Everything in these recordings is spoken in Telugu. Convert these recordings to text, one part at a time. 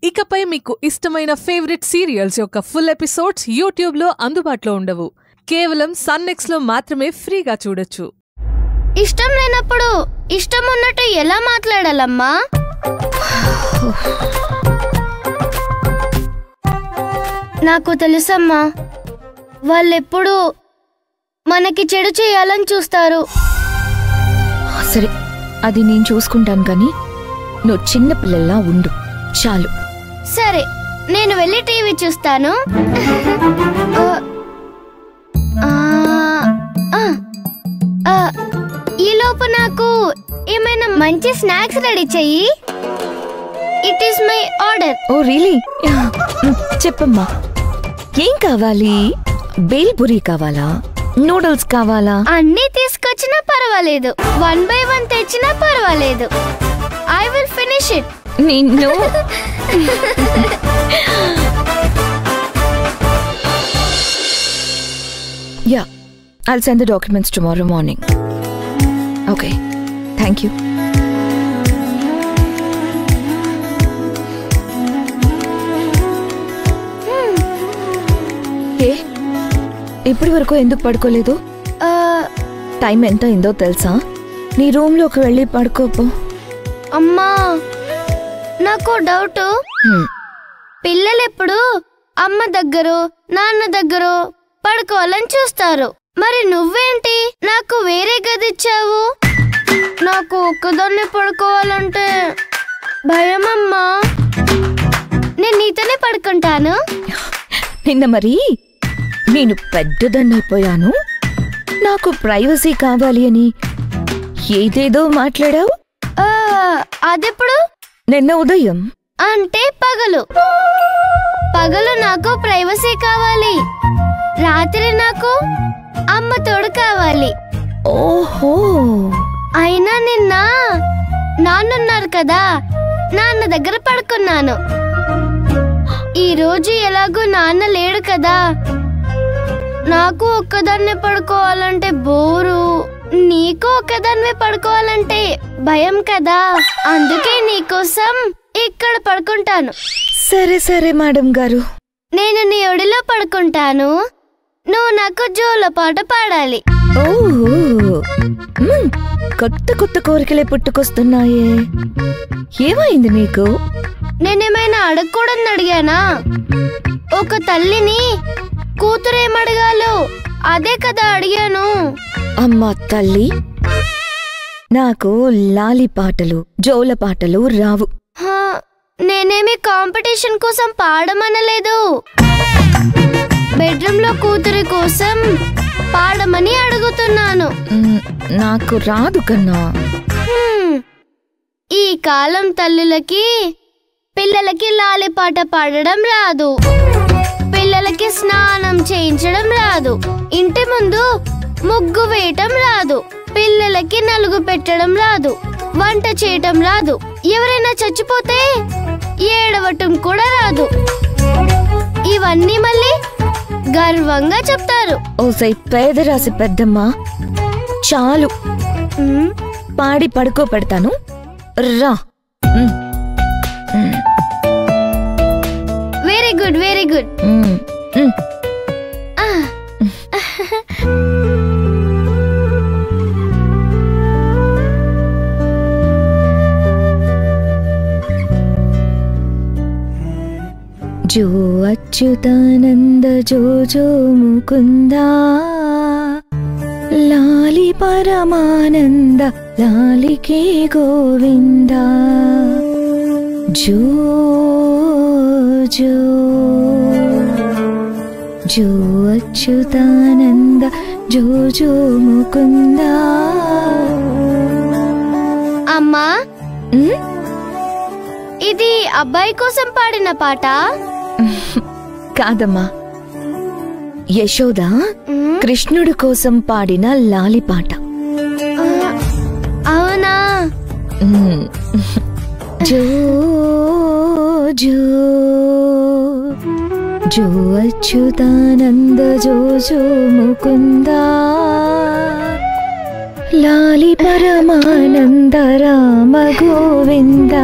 ఇకపై మీకు ఇష్టమైన ఫేవరెట్ సీరియల్స్ యొక్క ఫుల్ ఎపిసోడ్స్ యూట్యూబ్ లో అందుబాటులో ఉండవు. కేవలం సన్నెక్స్ లో మాత్రమే ఫ్రీగా చూడొచ్చు. ఇష్టం లేనప్పుడు ఇష్టం ఉన్నట్టు ఎలా మాట్లాడాలమ్మా? నాకు తెలుసమ్మా, వాళ్ళెప్పుడు మనకి చెడు చేయాలని చూస్తారు. సరే, అది నేను చూసుకుంటాను, కానీ నువ్వు చిన్న పిల్లల్లా ఉండు చాలు. సరే, నేను వెళ్ళి టీవీ చూస్తాను. ఈలోపు నాకు ఏమైనా మంచి స్నాక్స్ రెడీ చెయ్యి. It is my order. Oh really? చెప్పమ్మా, ఏం కావాలి? బేల్పూరి కావాలా, నూడిల్స్ కావాలా? అన్నీ తీసుకొచ్చినా పర్వాలేదు, 1 by 1 తెచ్చినా పర్వాలేదు. I will finish it. నిన్ను Yeah, I'll send the documents tomorrow morning. Okay, thank you. ఇప్పటి వరకు ఎందుకు పడుకోలేదు? టైం ఎంత అయిందో తెలుసా? నీ రూమ్ లోకి వెళ్ళి పడుకోపో. అమ్మా, నాకు డౌట్. పిల్లలెప్పుడు అమ్మ దగ్గర నాన్న దగ్గర పడుకోవాలని చూస్తారు. మరి నువ్వేంటి నాకు వేరే గది ఇచ్చావు? నాకు ఒక్కదాన్నే పడుకోవాలంటే భయం అమ్మా. నేను నీతోనే పడుకుంటాను. నిన్న మరి నేను పెద్దదన్నైపోయాను, నాకు ప్రైవసీ కావాలి అని ఏదేదో మాట్లాడావు. అదెప్పుడు? నిన్న ఉదయం. అంటే పగలు నాకు ప్రైవసీ కావాలి, రాత్రి నాకు అమ్మ తోడు కావాలి. ఓహో, అయినా నిన్న నాన్నున్నారు కదా, నాన్న దగ్గర పడుకున్నాను. ఈ రోజు ఎలాగో నాన్న లేడు కదా, నాకు ఒక్కదాన్నే పడుకోవాలంటే బోరు, నీకు ఒక్కదాన్నే పడుకోవాలంటే భయం కదా. అందుకే నీకోసం ఇక్కడ పడుకుంటాను. సరే సరే మేడం గారు, నేను నీ ఒడిలో పడుకుంటాను, నువ్వు నాకు జోల పాట పాడాలి. కొత్త కొత్త కోరికలే పుట్టుకొస్తున్నాయే. ఏమైంది నీకు? నేనేమైనా అడగకూడదని అడిగానా? ఒక తల్లిని కూతురేమడగాలో అదే కదా అడిగాను. అమ్మా తల్లి, నాకు లాలి పాటలు జోల పాటలు రావు. నేనేమి కాంపిటీషన్ కోసం పాడమనలేదు, బెడ్రూమ్ లో కూతురి కోసం పాడమని అడుగుతున్నాను. నాకు రాదు కన్నా. ఈ కాలం తల్లులకి పిల్లలకి లాలి పాట పాడడం రాదు, పిల్లలకి స్నానం చేయించడం రాదు, ఇంటి ముందు ముగ్గు వేయటం రాదు, పిల్లలకి నలుగు పెట్టడం రాదు, వంట చేయటం రాదు, ఎవరైనా చచ్చిపోతే ఏడవటం కూడా రాదు. ఇవన్నీ మళ్ళీ గర్వంగా చెప్తారు. ఓసై పేదరాశి పెద్దమ్మా, చాలు, పాడి పడుకో పెడతాను రా. Very good, very good. జో అచ్యుతానంద జో జో ముకుందా, లాలి పరమానంద లాలికే గోవిందా. జో జో జో అచ్యుతానంద జో జో ముకుందా. అమ్మా, ఇది అబ్బాయి కోసం పాడిన పాట కాదమ్మా, యశోద కృష్ణుడు కోసం పాడిన లాలి పాట. అవునా? జో జో జో అచ్యుతానంద జో జో ముకుందా, లాలి పరమానంద రామ గోవింద.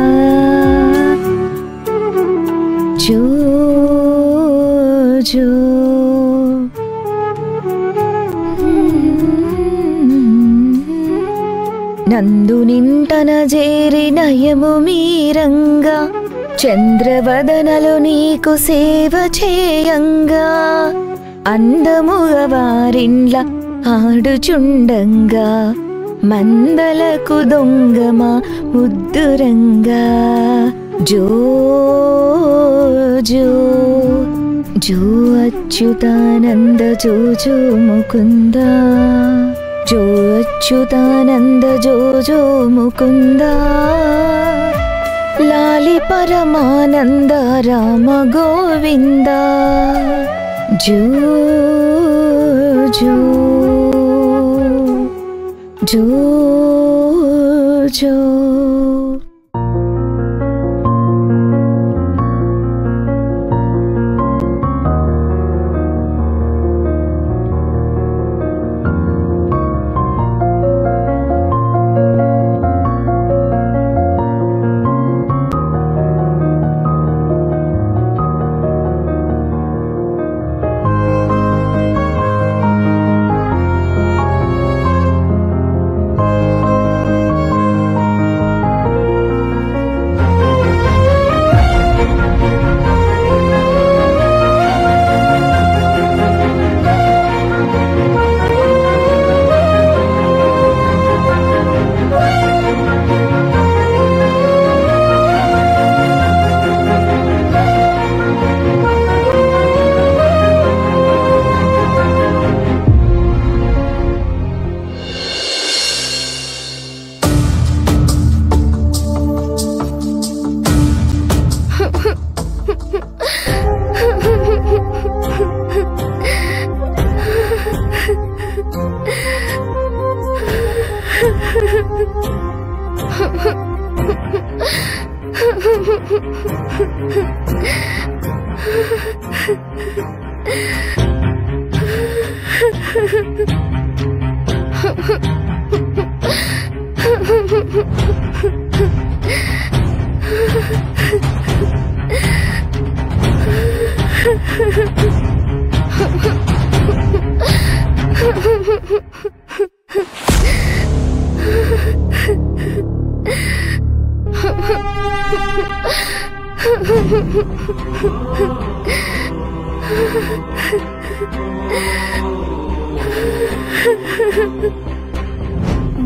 జో జో నందు నింటన చేరి నయము మీరంగా చంద్రవదనలు నీకు సేవ చేయంగా అందముగ వారిండ్ల ఆడుచుండంగా మందలకు దొంగమా ముద్దురంగా జో జో జో అచ్యుతానంద జో జో ముకుంద జో అచ్యుతానంద జో జో ముకుంద లాలి పరమానంద రామ గోవింద జో జో జో జో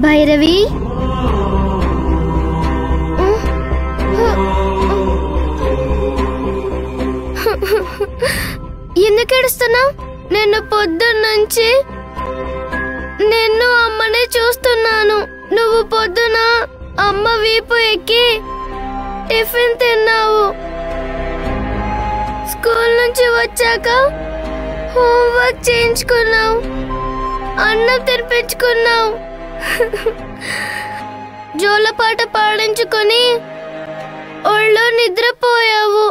భైరవి ఎందుకు ఏడుస్తున్నావు? నేను పొద్దున్నుంచి నిన్ను అమ్మనే చూస్తున్నాను. నువ్వు పొద్దున అమ్మ వీపు ఎక్కి టిఫిన్ తిన్నావు. స్కూల్ నుంచి వచ్చాక హోంవర్క్ చేయించుకున్నావు, అన్నం తినిపించుకున్నావు, జోలపాట పాడించుకొని ఒళ్ళో నిద్రపోయావు.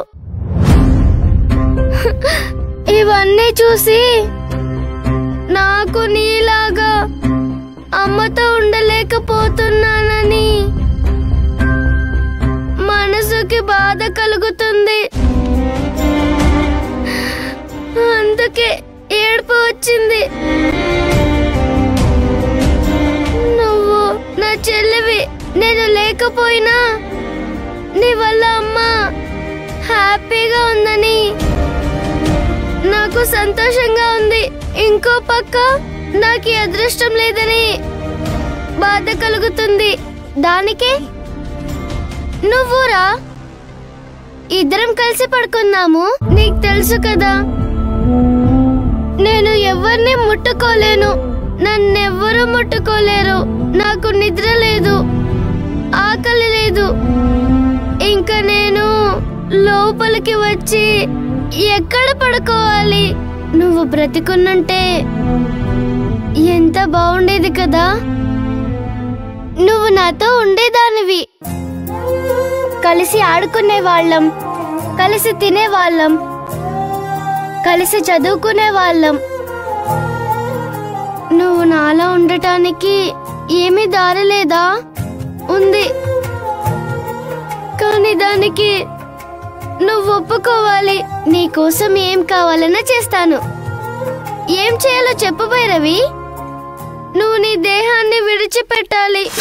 ఇవన్నీ చూసి నాకు నీలాగా అమ్మతో ఉండలేకపోతున్నానని మనసుకి బాధ కలుగుతుంది. అందుకే ఏడుపు వచ్చింది. నువ్వు నా చెల్లివి. నేను లేకపోయినా నీ వల్ల అమ్మ హ్యాపీగా ఉందని నాకు సంతోషంగా ఉంది. ఇంకో పక్క నాకు అదృష్టం లేదని బాధ కలుగుతుంది. దానికే నువ్వురా, ఇద్దరం కలిసి పడుకుందాము. నీకు తెలుసు కదా, నేను ఎవరిని ముట్టుకోలేను, నన్నెవ్వరూ ముట్టుకోలేరు. నాకు నిద్ర లేదు, ఆకలి లేదు. ఇంకా నేను లోపలికి వచ్చి ఎక్కడ పడుకోవాలి? నువ్వు బ్రతికున్నంటే ఎంత బాగుండేది కదా. నువ్వు నాతో ఉండేదానివి. కలిసి ఆడుకునే వాళ్ళం, కలిసి తినేవాళ్ళం, కలిసి చదువుకునే వాళ్ళం. నువ్వు నాలా ఉండటానికి ఏమీ దారి లేదా? ఉంది, కానీ దానికి నువ్వు ఒప్పుకోవాలి. నీకోసం ఏం కావాలన్నా చేస్తాను. ఏం చేయాలో చెప్పు భైరవి. నువ్వు నీ దేహాన్ని విడిచిపెట్టాలి.